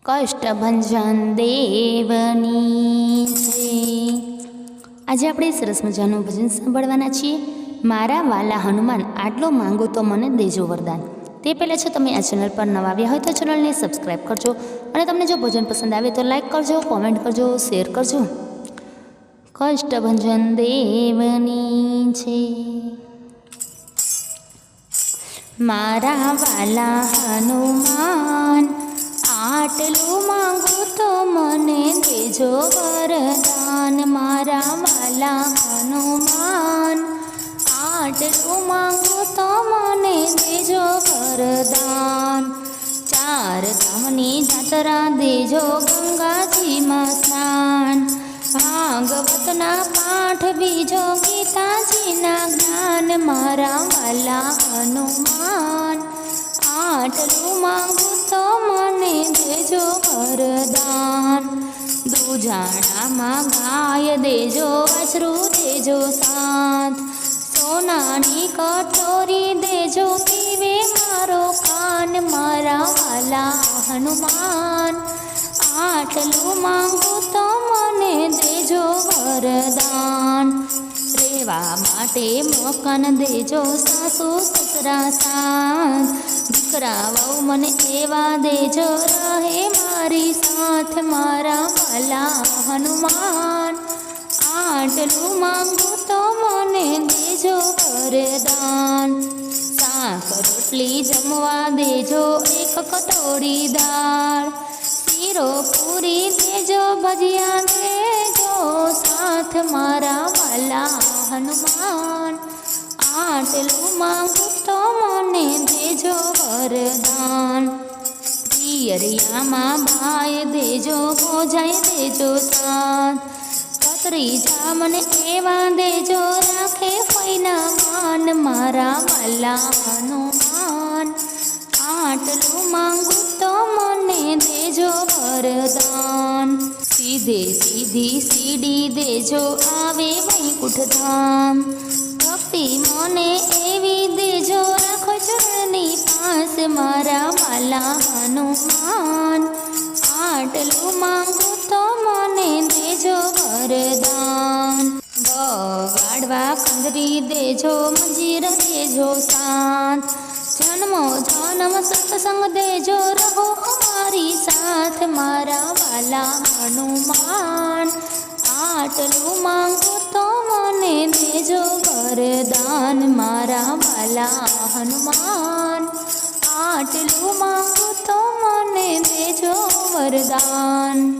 કષ્ટભંજન દેવની છે। આજે આપણે સરસ મજાનું ભજન સાંભળવાના છીએ। મારા વાલા હનુમાન આટલો માંગો તો મને દેજો વરદાન। તે પહેલાં જો તમે આ ચેનલ પર નવા આવ્યા હોય તો ચેનલને સબસ્ક્રાઈબ કરજો અને તમને જો ભજન પસંદ આવે તો લાઈક કરજો, કોમેન્ટ કરજો, શેર કરજો। કષ્ટભંજન દેવની છે મારા વાલા હનુમાન, આટલું માંગુ તો મને દેજો વરદાન। મારા વાલા હનુમાન, આટલું માંગુ તો મને દેજો વરદાન। ચાર ધામની જાત્રા દેજો, ગંગાજીમાં સ્નાન, ભાગવતના પાઠ બીજો, ગીતાજીના જ્ઞાન। મારા વાલા હનુમાન, આટલું માંગુ તો મને દેજો વરદાન। દુજાણામાં ગાય દેજો, અશ્રુ દેજો સાથ, સોનાની કટોરી દેજો, પીવે મારો કાન। મારા વાલા હનુમાન, આટલું માંગુ તો મને દેજો વરદાન। રેવા માટે મકાન દેજો, સાસુ સસરા સાથ, દીકરા વહુ મને એવા દેજો, રહે મારી સાથ। મારા વાલા હનુમાન, આટલું માંગુ તો મને દેજો વરદાન। શાક રોટલી જમવા દેજો, એક કટોરી દાળ, શીરો પૂરી દેજો, ભજીયા દેજો સાથ। મારા વાલા હનુમાન, આટલું માંગુ તો મને દેજો વરદાન। પિયરિયામાં ભાઈ દેજો, ભોજાઈ દેજો સાથ, કતરીજા મને એવા દેજો, રાખે ફઈના માન। મારા વાલા હનુમાન, આટલું માંગુ તો મને દેજો વરદાન। સીધે સીધી સીડી દેજો, આવે વૈકુંઠ ધામ, ભક્તિ મને એવી દેજો, રાખો ચરણની પાસ। મારા વાલા હનુમાન, આટલું માંગુ તો મને દેજો વરદાન। વગાડવા કંદરી દેજો, મંજીર દેજો સાથ, જન્મો જન્મ સત્સંગ દેજો, રહો અમારી સાથ। મારા વાલા હનુમાન, આટલું માંગુ તો મને દેજો વરદાન। મારા વાલા હનુમાન, આટલું માંગુ તો મને દેજો વરદાન।